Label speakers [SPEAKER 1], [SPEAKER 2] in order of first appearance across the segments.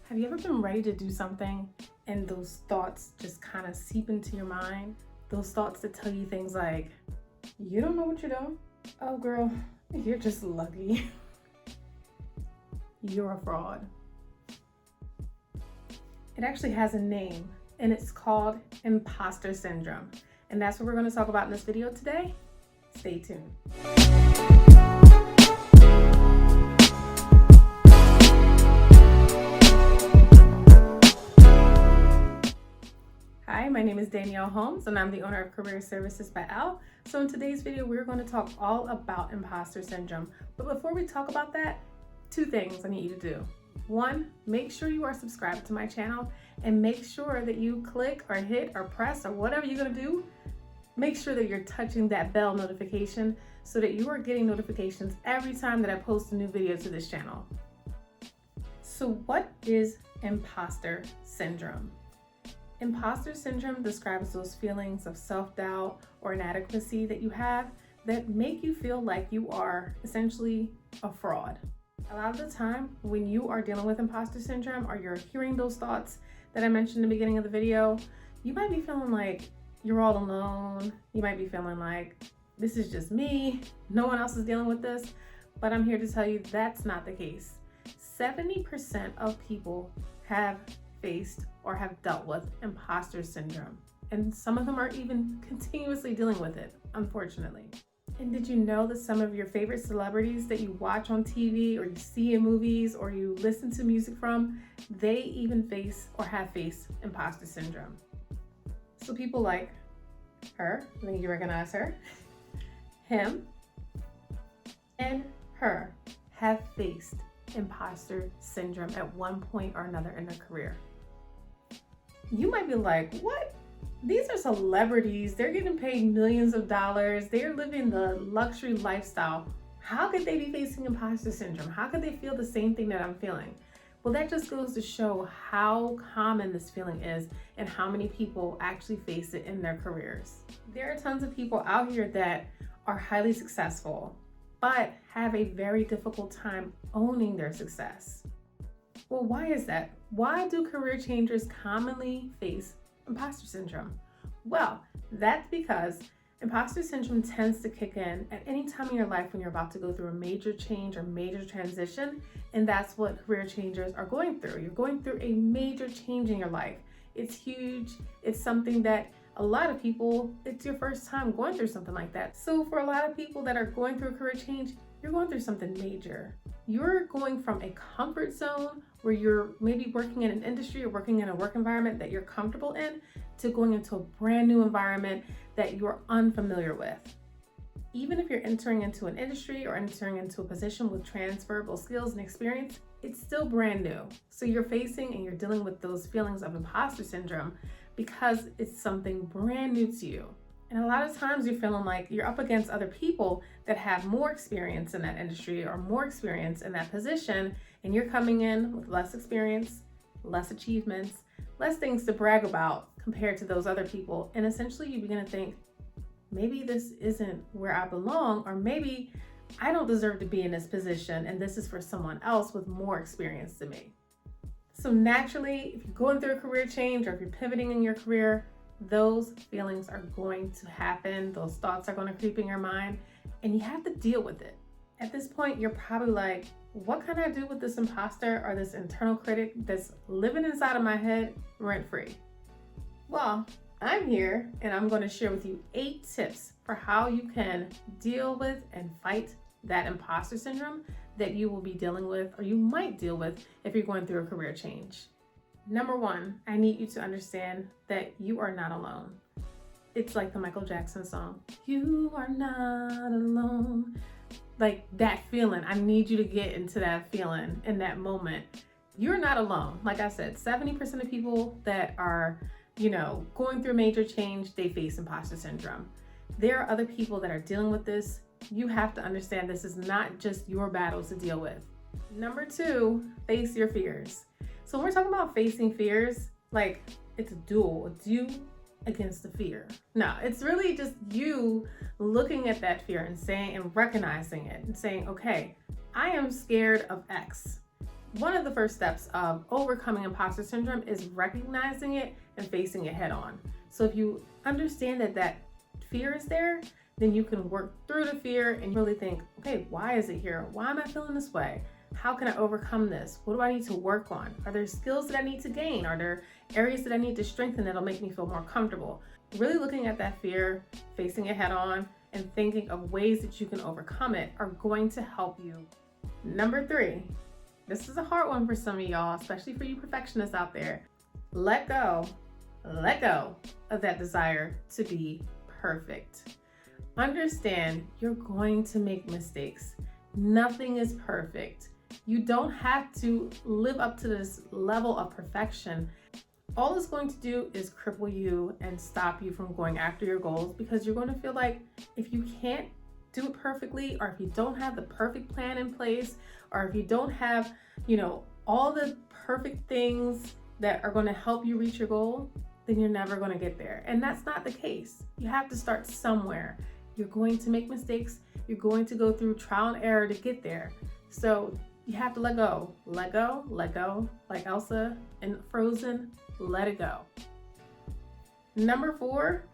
[SPEAKER 1] Have you ever been ready to do something and those thoughts just kind of seep into your mind? Those thoughts that tell you things like, you don't know what you're doing. Oh girl, you're just lucky. You're a fraud. It actually has a name and it's called Imposter Syndrome. And that's what we're going to talk about in this video today. Stay tuned. Hi, my name is Danielle Holmes and I'm the owner of Career Services by Elle. So in today's video, we're going to talk all about imposter syndrome. But before we talk about that, two things I need you to do. One, make sure you are subscribed to my channel and make sure that you click or hit or press or whatever you're going to do. Make sure that you're touching that bell notification so that you are getting notifications every time that I post a new video to this channel. So what is imposter syndrome? Imposter syndrome describes those feelings of self-doubt or inadequacy that you have that make you feel like you are essentially a fraud. A lot of the time when you are dealing with imposter syndrome or you're hearing those thoughts that I mentioned in the beginning of the video, you might be feeling like you're all alone. You might be feeling like this is just me. No one else is dealing with this. But I'm here to tell you that's not the case. 70% of people have faced or have dealt with imposter syndrome. And some of them are even continuously dealing with it, unfortunately. And did you know that some of your favorite celebrities that you watch on TV or you see in movies or you listen to music from, they even face or have faced imposter syndrome? So people like her, I think you recognize her, him, and her have faced imposter syndrome at one point or another in their career. You might be like, what? These are celebrities. They're getting paid millions of dollars. They're living the luxury lifestyle. How could they be facing imposter syndrome? How could they feel the same thing that I'm feeling? Well, that just goes to show how common this feeling is and how many people actually face it in their careers. There are tons of people out here that are highly successful, but have a very difficult time owning their success. Well, why is that? Why do career changers commonly face imposter syndrome? Well, that's because imposter syndrome tends to kick in at any time in your life when you're about to go through a major change or major transition, and that's what career changers are going through. You're going through a major change in your life. It's huge. It's something that a lot of people, it's your first time going through something like that. So for a lot of people that are going through a career change, you're going through something major. You're going from a comfort zone where you're maybe working in an industry or working in a work environment that you're comfortable in to going into a brand new environment that you're unfamiliar with. Even if you're entering into an industry or entering into a position with transferable skills and experience, it's still brand new. So you're facing and you're dealing with those feelings of imposter syndrome because it's something brand new to you. And a lot of times you're feeling like you're up against other people that have more experience in that industry or more experience in that position, and you're coming in with less experience, less achievements, less things to brag about compared to those other people. And essentially you begin to think, maybe this isn't where I belong, or maybe I don't deserve to be in this position and this is for someone else with more experience than me. So naturally, if you're going through a career change or if you're pivoting in your career, those feelings are going to happen. Those thoughts are going to creep in your mind and you have to deal with it. At this point, you're probably like, what can I do with this imposter or this internal critic that's living inside of my head rent-free? Well, I'm here and I'm going to share with you 8 tips for how you can deal with and fight that imposter syndrome that you will be dealing with or you might deal with if you're going through a career change. Number 1, I need you to understand that you are not alone. It's like the Michael Jackson song, "You are not alone." Like that feeling, I need you to get into that feeling in that moment. You're not alone. Like I said, 70% of people that are, going through a major change, they face imposter syndrome. There are other people that are dealing with this. You have to understand this is not just your battle to deal with. Number 2, face your fears. So when we're talking about facing fears, like it's a duel. It's you against the fear. No, it's really just you looking at that fear and saying and recognizing it and saying, okay, I am scared of X. One of the first steps of overcoming imposter syndrome is recognizing it and facing it head on. So if you understand that fear is there, then you can work through the fear and really think, okay, why is it here? Why am I feeling this way? How can I overcome this? What do I need to work on? Are there skills that I need to gain? Are there areas that I need to strengthen that'll make me feel more comfortable? Really looking at that fear, facing it head on, and thinking of ways that you can overcome it are going to help you. Number 3, this is a hard one for some of y'all, especially for you perfectionists out there. Let go of that desire to be perfect. Understand you're going to make mistakes. Nothing is perfect. You don't have to live up to this level of perfection. All it's going to do is cripple you and stop you from going after your goals, because you're going to feel like if you can't do it perfectly, or if you don't have the perfect plan in place, or if you don't have, all the perfect things that are going to help you reach your goal, then you're never going to get there. And that's not the case. You have to start somewhere. You're going to make mistakes. You're going to go through trial and error to get there. So you have to let go, like Elsa in Frozen, let it go. Number 4,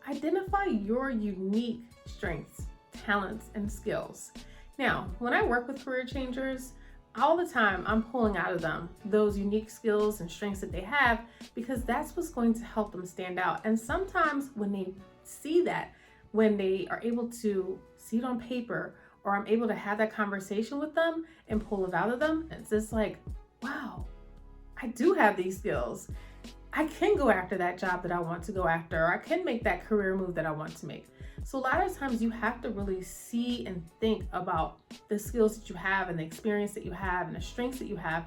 [SPEAKER 1] identify your unique strengths, talents, and skills. Now, when I work with career changers, all the time I'm pulling out of them those unique skills and strengths that they have, because that's what's going to help them stand out. And sometimes when they see that, when they are able to see it on paper, or I'm able to have that conversation with them and pull it out of them, it's just like, wow, I do have these skills. I can go after that job that I want to go after, or I can make that career move that I want to make. So a lot of times you have to really see and think about the skills that you have and the experience that you have and the strengths that you have,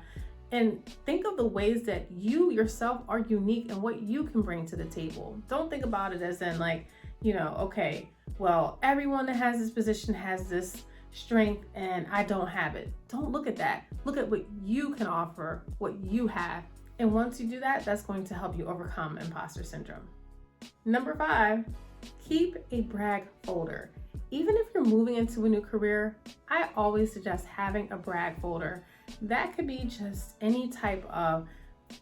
[SPEAKER 1] and think of the ways that you yourself are unique and what you can bring to the table. Don't think about it as in like, okay, well, everyone that has this position has this strength and I don't have it. Don't look at that. Look at what you can offer, what you have. And once you do that, that's going to help you overcome imposter syndrome. Number 5, keep a brag folder. Even if you're moving into a new career, I always suggest having a brag folder. That could be just any type of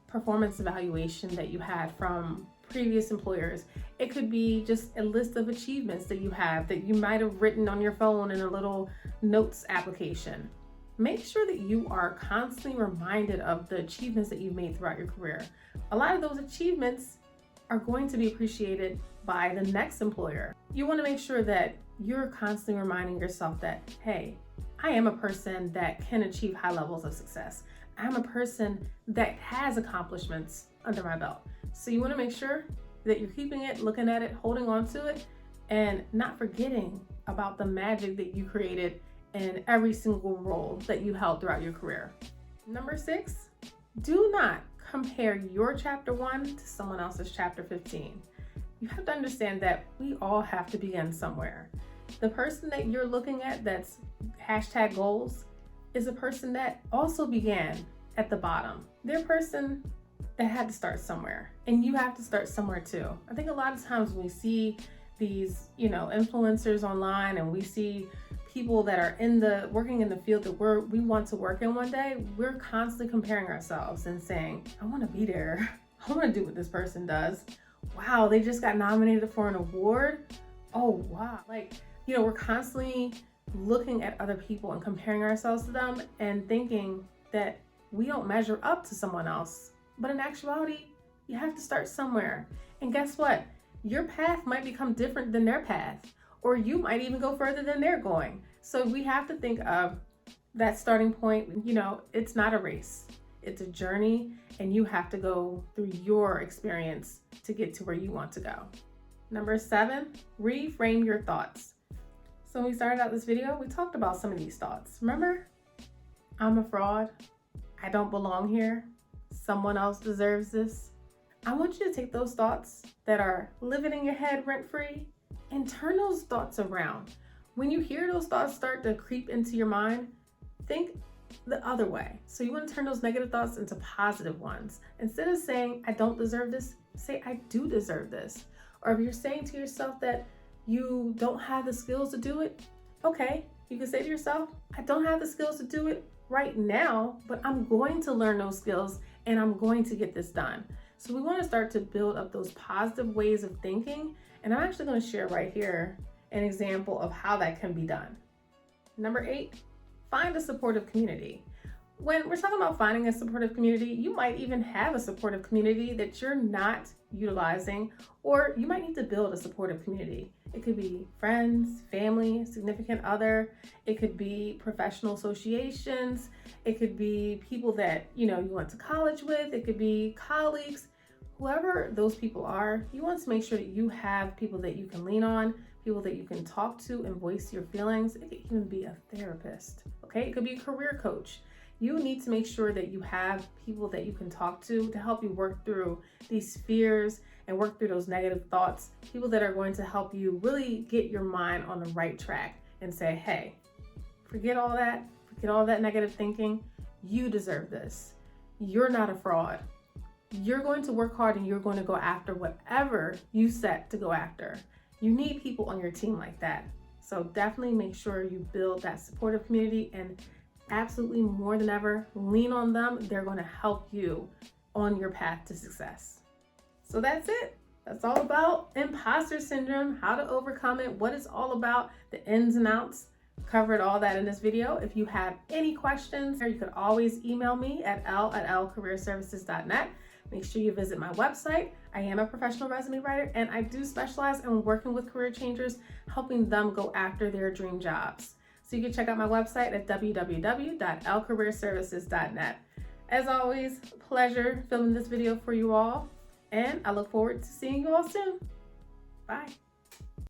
[SPEAKER 1] performance evaluation that you had from previous employers. It could be just a list of achievements that you have that you might have written on your phone in a little notes application. Make sure that you are constantly reminded of the achievements that you've made throughout your career. A lot of those achievements are going to be appreciated by the next employer. You want to make sure that you're constantly reminding yourself that, hey, I am a person that can achieve high levels of success. I'm a person that has accomplishments under my belt. So you want to make sure that you're keeping it, looking at it, holding on to it, and not forgetting about the magic that you created in every single role that you held throughout your career. Number 6, do not compare your chapter 1 to someone else's chapter 15. You have to understand that we all have to begin somewhere. The person that you're looking at that's #goals is a person that also began at the bottom. They're a person that had to start somewhere, and you have to start somewhere too. I think a lot of times when we see these, influencers online, and we see people that are working in the field that we want to work in one day, we're constantly comparing ourselves and saying, I want to be there. I want to do what this person does. Wow, they just got nominated for an award. Oh, wow. We're constantly looking at other people and comparing ourselves to them and thinking that we don't measure up to someone else. But in actuality, you have to start somewhere. And guess what? Your path might become different than their path, or you might even go further than they're going. So we have to think of that starting point. It's not a race. It's a journey, and you have to go through your experience to get to where you want to go. Number 7, reframe your thoughts. So when we started out this video, we talked about some of these thoughts. Remember? I'm a fraud. I don't belong here. Someone else deserves this. I want you to take those thoughts that are living in your head rent-free and turn those thoughts around. When you hear those thoughts start to creep into your mind, think the other way. So you want to turn those negative thoughts into positive ones. Instead of saying, I don't deserve this, say, I do deserve this. Or if you're saying to yourself that you don't have the skills to do it, okay, you can say to yourself, I don't have the skills to do it right now, but I'm going to learn those skills and I'm going to get this done. So we want to start to build up those positive ways of thinking. And I'm actually going to share right here an example of how that can be done. Number 8, find a supportive community. When we're talking about finding a supportive community, you might even have a supportive community that you're not utilizing, or you might need to build a supportive community. It could be friends, family, significant other. It could be professional associations. It could be people that you went to college with. It could be colleagues. Whoever those people are, you want to make sure that you have people that you can lean on, people that you can talk to and voice your feelings. It could even be a therapist, okay? It could be a career coach. You need to make sure that you have people that you can talk to help you work through these fears and work through those negative thoughts, people that are going to help you really get your mind on the right track and say, hey, forget all that negative thinking. You deserve this. You're not a fraud. You're going to work hard and you're going to go after whatever you set to go after. You need people on your team like that. So definitely make sure you build that supportive community, and absolutely more than ever, lean on them. They're going to help you on your path to success. So that's it. That's all about imposter syndrome, how to overcome it, what it's all about, the ins and outs. Covered all that in this video. If you have any questions, you could always email me at elle@ellecareerservices.net. Make sure you visit my website. I am a professional resume writer, and I do specialize in working with career changers, helping them go after their dream jobs. So you can check out my website at www.ellecareerservices.net. As always, pleasure filming this video for you all, and I look forward to seeing you all soon. Bye.